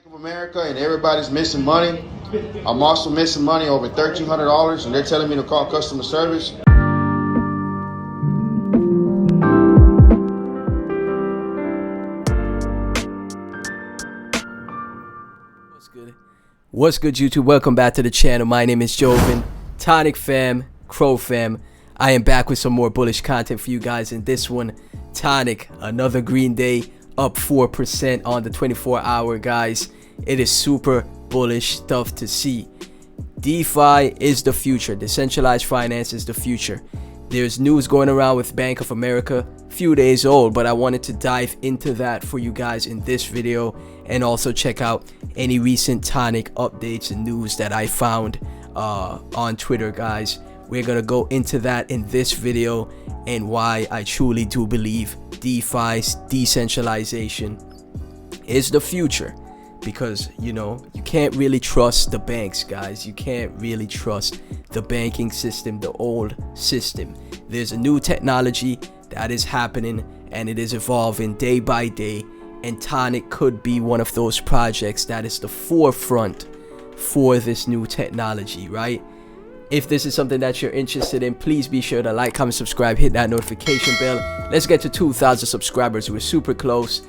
Bank of America and everybody's missing money. I'm also missing money over $1,300 and they're telling me to call customer service. What's good, YouTube? Welcome back to the channel. My name is Joven, Tonic fam, Crow fam. I am back with some more bullish content for you guys. In this one, Tonic, another green day, up 4% on the 24-hour, guys. It is super bullish stuff to see. DeFi is the future. Decentralized finance is the future. There's news going around with Bank of America, few days old, but I wanted to dive into that for you guys in this video, and also check out any recent Tonic updates and news that I found on Twitter, guys. We're gonna go into that in this video and why I truly do believe DeFi's decentralization is the future. Because, you know, you can't really trust the banks, guys. You can't really trust the banking system, the old system. There's a new technology that is happening and it is evolving day by day, and Tonic could be one of those projects that is the forefront for this new technology, right? If this is something that you're interested in, please be sure to like, comment, subscribe, hit that notification bell. Let's get to 2,000 subscribers. We're super close.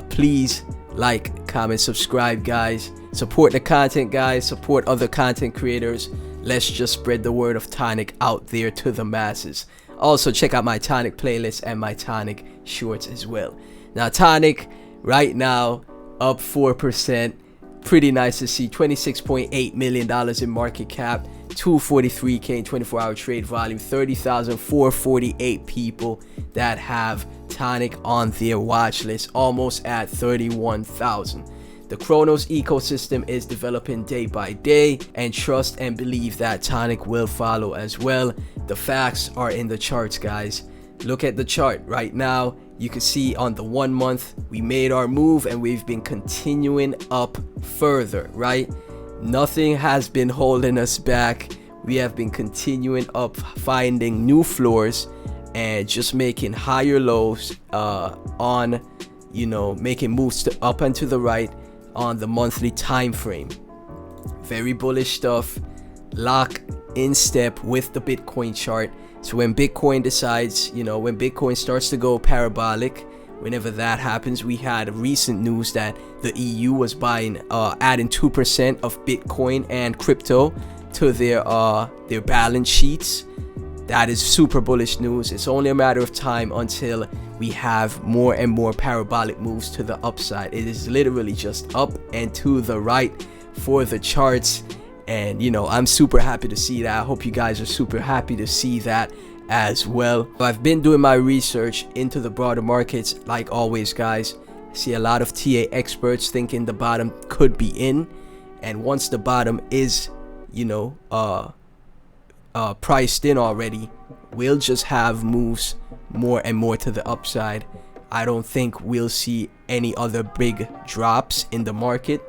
Please like, comment, subscribe, guys. Support the content, guys. Support other content creators. Let's just spread the word of Tonic out there to the masses. Also, check out my Tonic playlist and my Tonic shorts as well. Now, Tonic right now up 4%. Pretty nice to see. $26.8 million in market cap, 243k in 24-hour trade volume, 30,448 people that have Tonic on their watch list, almost at 31,000. The Cronos ecosystem is developing day by day, and trust and believe that Tonic will follow as well. The facts are in the charts, guys. Look at the chart right now. You can see on the 1 month we made our move and we've been continuing up further, right? Nothing has been holding us back. We have been continuing up, finding new floors and just making higher lows on, you know, making moves to up and to the right on the monthly time frame. Very bullish stuff. Lock in step with the Bitcoin chart. So when Bitcoin decides, you know, when Bitcoin starts to go parabolic, whenever that happens, we had recent news that the EU was buying, adding 2% of Bitcoin and crypto to their balance sheets. That is super bullish news. It's only a matter of time until we have more and more parabolic moves to the upside. It is literally just up and to the right for the charts. And, you know, I'm super happy to see that. I hope you guys are super happy to see that as well. I've been doing my research into the broader markets, like always, guys. I see a lot of TA experts thinking the bottom could be in. And once the bottom is, you know, priced in already, we'll just have moves more and more to the upside. I don't think we'll see any other big drops in the market.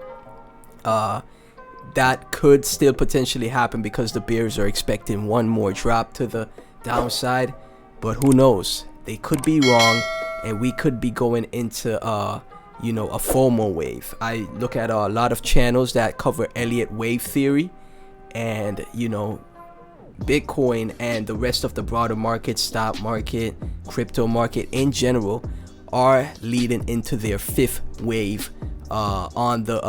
That could still potentially happen because the bears are expecting one more drop to the downside, but who knows? They could be wrong and we could be going into you know, a FOMO wave. I look at a lot of channels that cover Elliott wave theory, and, you know, Bitcoin and the rest of the broader market, stock market, crypto market in general, are leading into their fifth wave on the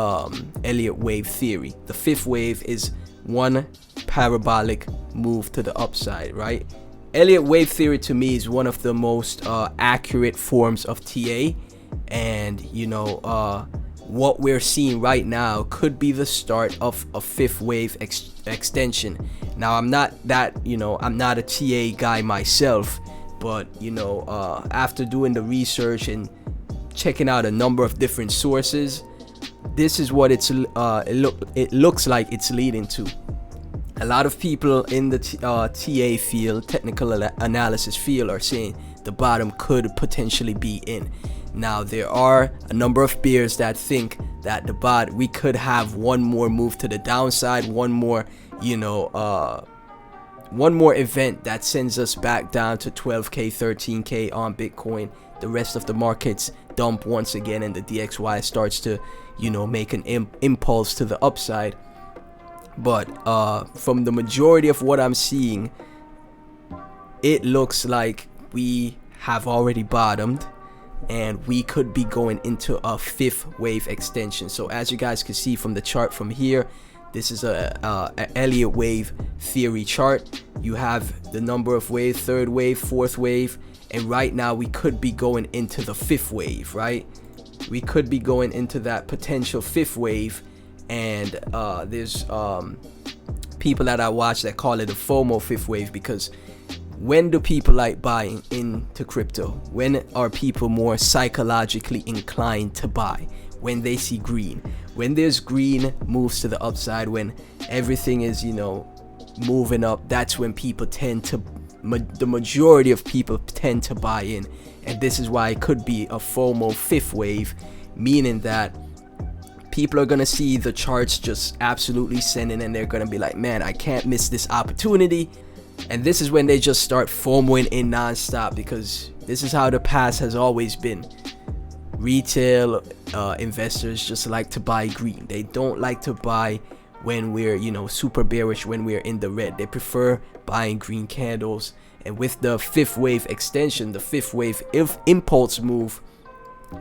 Elliott wave theory. The fifth wave is one parabolic move to the upside, right? Elliott wave theory to me is one of the most accurate forms of TA, and, you know, what we're seeing right now could be the start of a fifth wave extension. Now, I'm not that, you know, I'm not a TA guy myself, but, you know, after doing the research and checking out a number of different sources, this is what it looks like it's leading to. A lot of people in the TA field, technical analysis field, are saying the bottom could potentially be in. Now, there are a number of bears that think that we could have one more move to the downside, one more, you know, one more event that sends us back down to 12k, 13k on Bitcoin. The rest of the markets dump once again and the DXY starts to, you know, make an impulse to the upside. But from the majority of what I'm seeing, it looks like we have already bottomed and we could be going into a 5th wave extension. So as you guys can see from the chart from here, this is a Elliott wave theory chart. You have the number of waves: 3rd wave, 4th wave, and right now we could be going into the 5th wave, right? We could be going into that potential 5th wave. And there's people that I watch that call it a FOMO 5th wave, because when do people like buying into crypto? When are people more psychologically inclined to buy? When they see green. When there's green moves to the upside, when everything is, you know, moving up, that's when people tend to, the majority of people tend to buy in. And this is why it could be a FOMO 5th wave, meaning that people are gonna see the charts just absolutely sending, and they're gonna be like, man, I can't miss this opportunity. And this is when they just start FOMOing in non-stop, because this is how the past has always been. Retail investors just like to buy green. They don't like to buy when we're, you know, super bearish, when we're in the red. They prefer buying green candles. And with the 5th wave extension, the 5th wave impulse move,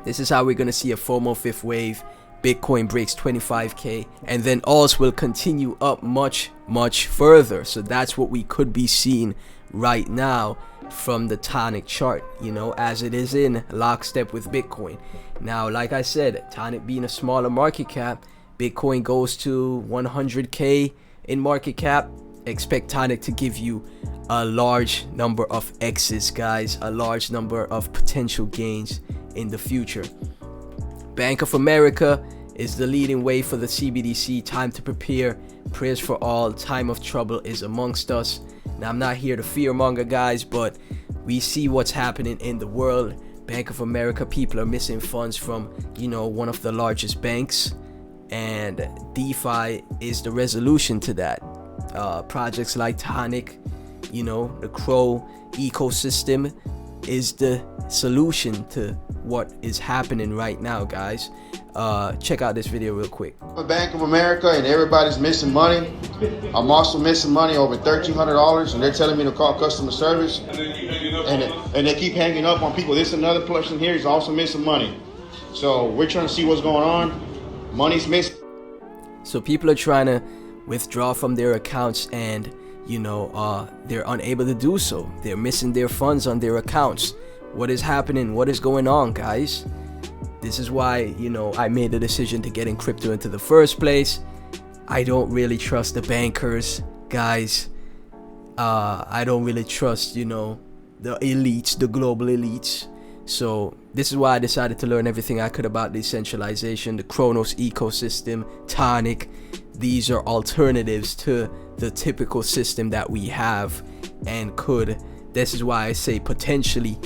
this is how we're gonna see a FOMO 5th wave. Bitcoin breaks 25k, and then alts will continue up much further. So that's what we could be seeing right now from the Tonic chart, you know, as it is in lockstep with Bitcoin. Now, like I said, Tonic being a smaller market cap, Bitcoin goes to 100k in market cap, expect Tonic to give you a large number of X's, guys, a large number of potential gains in the future. Bank of America is the leading way for the CBDC. Time to prepare. Prayers for all. Time of trouble is amongst us. Now, I'm not here to fearmonger, guys, but we see what's happening in the world. Bank of America, people are missing funds from, you know, one of the largest banks, and DeFi is the resolution to that. Projects like Tonic, you know, the Crow ecosystem is the solution to what is happening right now, guys. Check out this video real quick. Bank of America, and everybody's missing money. I'm also missing money, over $1,300, and they're telling me to call customer service, and they keep hanging up on people. This another person here is also missing money, so we're trying to see what's going on. Money's missing. So people are trying to withdraw from their accounts, and you know, they're unable to do so. They're missing their funds on their accounts. What is happening? What is going on, guys? This is why, you know, I made the decision to get in crypto into the first place. I don't really trust the bankers, guys. I don't really trust, you know, the elites, the global elites. So this is why I decided to learn everything I could about decentralization, the Cronos ecosystem, Tonic. These are alternatives to the typical system that we have, and could, this is why I say potentially,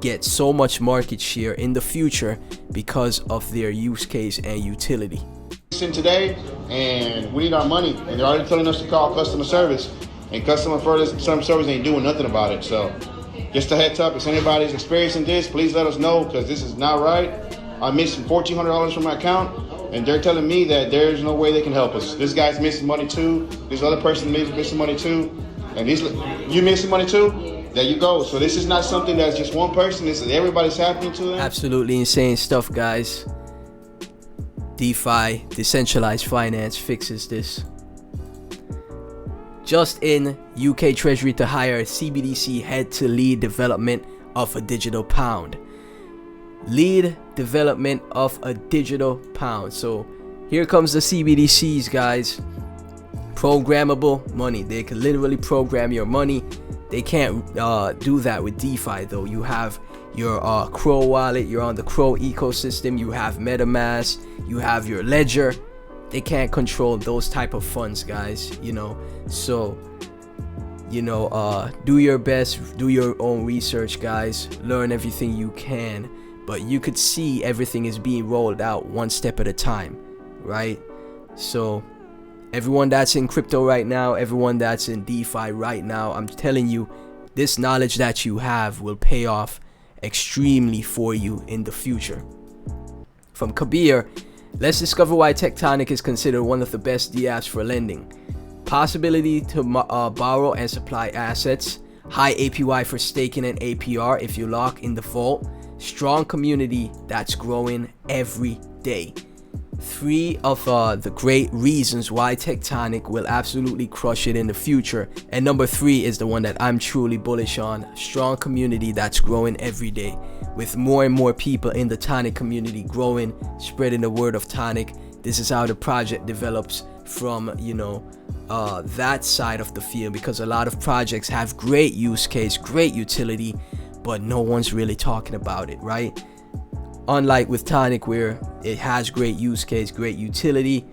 get so much market share in the future because of their use case and utility. Today, and we need our money, and they're already telling us to call customer service, and customer service ain't doing nothing about it. So just a heads up, if anybody's experiencing this, please let us know, because this is not right. I'm missing $1,400 from my account, and they're telling me that there's no way they can help us. This guy's missing money too. This other person is missing money too. And you missing money too? There you go. So this is not something that's just one person. This is everybody's happening to them. Absolutely insane stuff, guys. DeFi, decentralized finance, fixes this. Just in, UK Treasury to hire CBDC head to lead development of a digital pound. Lead development of a digital pound. So here comes the CBDCs, guys. Programmable money. They can literally program your money. They can't do that with DeFi though. You have your Crow wallet, you're on the Crow ecosystem, you have MetaMask, you have your ledger. They can't control those type of funds, guys, you know. So, you know, do your best, do your own research, guys. Learn everything you can. But you could see everything is being rolled out one step at a time, right? So everyone that's in crypto right now, everyone that's in DeFi right now, I'm telling you, this knowledge that you have will pay off extremely for you in the future. From Kabir, Let's discover why Tectonic is considered one of the best DApps for lending. Possibility to borrow and supply assets, high APY for staking and APR if you lock in the vault, strong community that's growing every day. 3 of the great reasons why Tectonic will absolutely crush it in the future. And number 3 is the one that I'm truly bullish on. Strong community that's growing every day. With more and more people in the Tonic community growing, spreading the word of Tonic. This is how the project develops from, that side of the field, because a lot of projects have great use case, great utility, but no one's really talking about it, right? Unlike with Tonic, where it has great use case, great utility,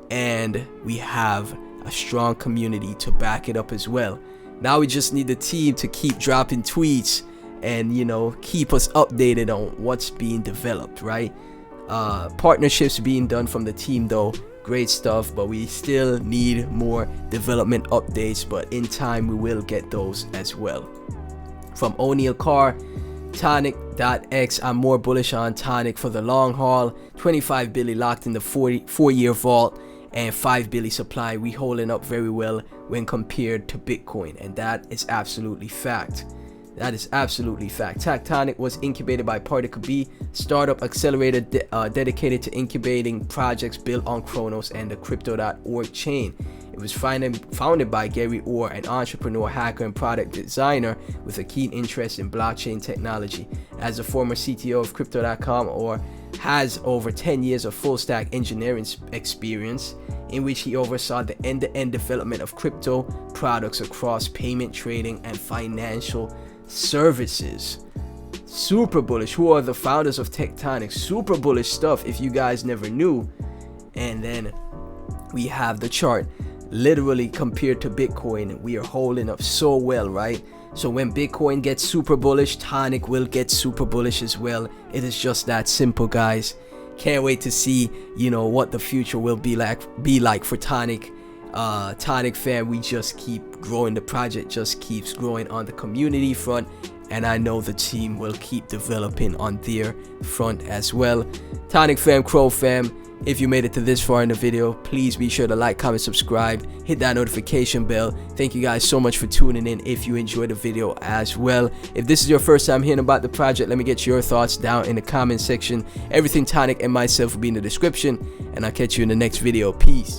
and we have a strong community to back it up as well. Now we just need the team to keep dropping tweets and keep us updated on what's being developed, right? Partnerships being done from the team though, great stuff, but we still need more development updates, but in time we will get those as well. From O'Neill Carr, Tonic.x, I'm more bullish on Tonic for the long haul. 25 billion locked in the 4-year vault and 5 billion supply. We holding up very well when compared to Bitcoin, and that is absolutely fact. That is absolutely fact. Tectonic was incubated by Particle B, startup accelerator dedicated to incubating projects built on Cronos and the Crypto.org chain. It was founded by Gary Orr, an entrepreneur, hacker, and product designer with a keen interest in blockchain technology. As a former CTO of Crypto.com, Orr has over 10 years of full-stack engineering experience, in which he oversaw the end-to-end development of crypto products across payment, trading, and financial services. Super bullish. Who are the founders of Tectonic? Super bullish stuff if you guys never knew. And then we have the chart. Literally compared to Bitcoin, we are holding up so well, right? So when Bitcoin gets super bullish, Tonic will get super bullish as well. It is just that simple, guys. Can't wait to see what the future will be like for Tonic. Tonic fam, we just keep growing. The project just keeps growing on the community front, and I know the team will keep developing on their front as well. Tonic fam, Crow fam, if you made it to this far in the video, please be sure to like, comment, subscribe, hit that notification bell. Thank you guys so much for tuning in if you enjoyed the video as well. If this is your first time hearing about the project, let me get your thoughts down in the comment section. Everything Tonic and myself will be in the description, and I'll catch you in the next video. Peace.